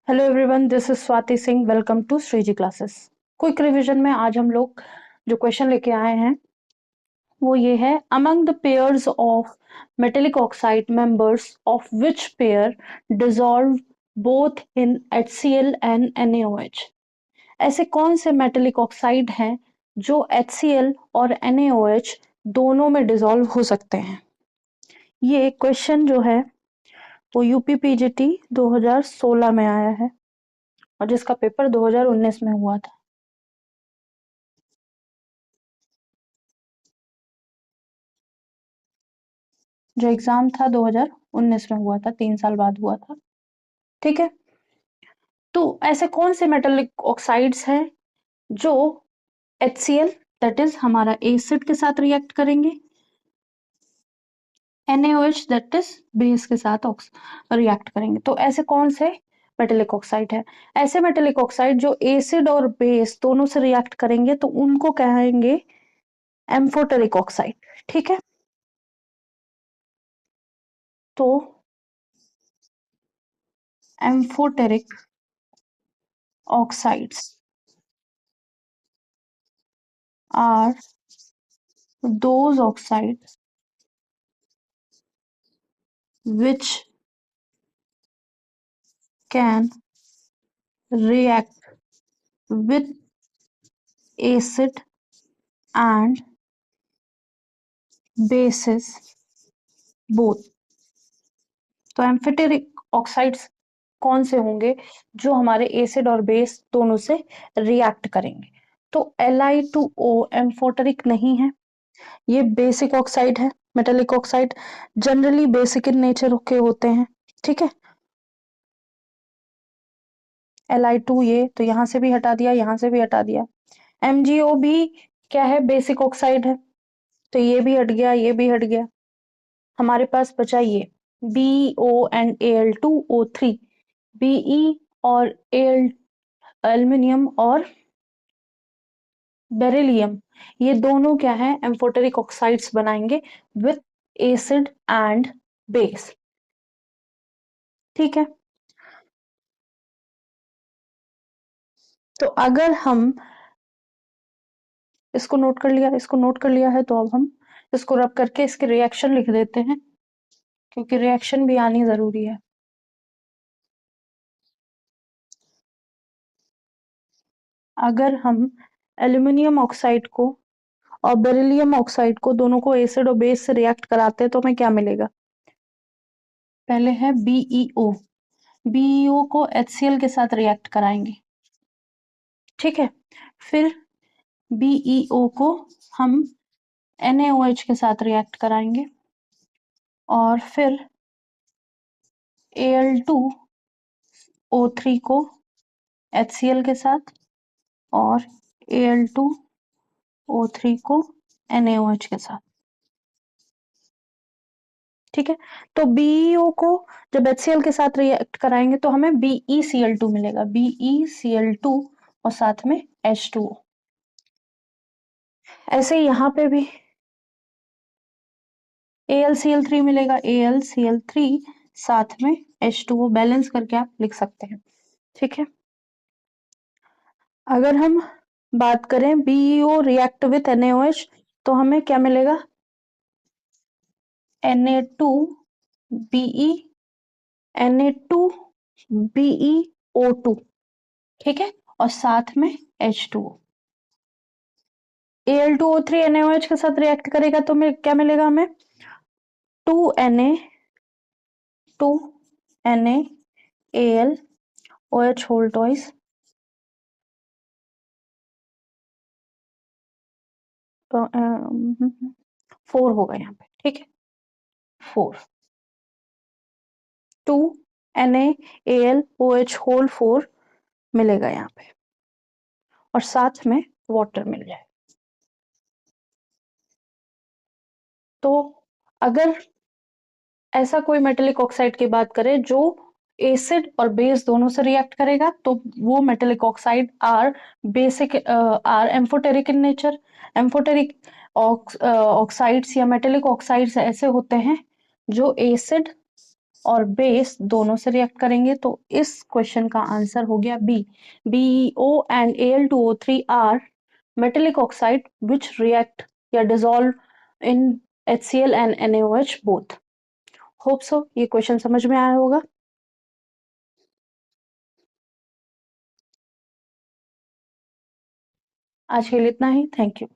Hello everyone, this is Swati Singh. Welcome to Shreeji classes. Quick revision में आज हम लोग जो क्वेश्चन लेके आए हैं वो ये है, among the pairs of metallic oxide members of which pair dissolve both in HCl and NaOH। ऐसे कौन से मेटेलिक ऑक्साइड हैं जो HCl और NaOH दोनों में डिसॉल्व हो सकते हैं। ये क्वेश्चन जो है वो यूपीपीजीटी 2016 में आया है और जिसका पेपर 2019 में हुआ था। जो एग्जाम था 2019 में हुआ था, 3 साल बाद हुआ था। ठीक है, तो ऐसे कौन से मेटेलिक ऑक्साइड्स हैं जो HCl दैट इज हमारा एसिड के साथ रिएक्ट करेंगे, NaOH दैट इज बेस के साथ रिएक्ट करेंगे। तो ऐसे कौन से मेटेलिक ऑक्साइड है? ऐसे मेटेलिक ऑक्साइड जो एसिड और बेस दोनों से रिएक्ट करेंगे तो उनको कहेंगे एम्फोटेरिक ऑक्साइड। ठीक है, तो amphoteric oxides are those oxides which can react with acid and bases both। तो एम्फिटेरिक ऑक्साइड्स कौन से होंगे जो हमारे एसिड और बेस दोनों से रिएक्ट करेंगे? तो Li2O एम्फोटेरिक नहीं है, ये बेसिक ऑक्साइड है। Metallic oxide generally basic in nature के होते हैं। ठीक है, Li2 ये तो यहां से भी हटा दिया, यहां से भी हटा दिया। MgO भी क्या है? बेसिक ऑक्साइड है, तो ये भी हट गया, ये भी हट गया। हमारे पास बचा ये BeO एंड Al2O3। Be और Al एल्यूमिनियम और बेरिलियम ये दोनों क्या है? एम्फोटेरिक ऑक्साइड्स बनाएंगे विथ एसिड एंड बेस। ठीक है, तो अगर हम इसको नोट कर लिया, इसको नोट कर लिया है, तो अब हम इसको रब करके इसके रिएक्शन लिख देते हैं, क्योंकि रिएक्शन भी आनी जरूरी है। अगर हम एल्यूमिनियम ऑक्साइड को और बेरिलियम ऑक्साइड को दोनों को एसिड और बेस से रिएक्ट कराते हैं तो हमें क्या मिलेगा? पहले है BeO। BeO को HCl के साथ रिएक्ट कराएंगे। ठीक है, फिर BeO को हम NaOH के साथ रिएक्ट कराएंगे और फिर Al2O3 को HCl के साथ और Al2O3 को NaOH के साथ। ठीक है, तो BeO को जब HCl के साथ रिएक्ट कराएंगे तो हमें BeCl2 मिलेगा, BeCl2 और साथ में H2O। ऐसे ही यहाँ पे भी AlCl3 मिलेगा, AlCl3 साथ में H2O, बैलेंस करके आप लिख सकते हैं। ठीक है, अगर हम बात करें BeO रिएक्ट विथ NaOH तो हमें क्या मिलेगा? Na2Be Na2BeO2। ठीक है, और साथ में H2O। Al2O3 NaOH के साथ रिएक्ट करेगा तो क्या मिलेगा हमें? 2NaAlOH होल ट्वाइस, तो 4 होगा यहाँ पे। ठीक है, 4 2NaAlOH होल 4 मिलेगा यहाँ पे और साथ में वाटर मिल जाए। तो अगर ऐसा कोई मेटेलिक ऑक्साइड की बात करें जो एसिड और बेस दोनों से रिएक्ट करेगा तो वो metallic oxide are basic or amphoteric in nature. Amphoteric oxides या मेटेलिक ऑक्साइड्स ऐसे होते हैं जो एसिड और बेस दोनों से रिएक्ट करेंगे, तो इस क्वेश्चन का आंसर हो गया B. BeO and Al2O3 are metallic oxide which react या dissolve in HCl and NaOH both. Hope so ये क्वेश्चन समझ में आया होगा। आज के लिए इतना ही। Thank you.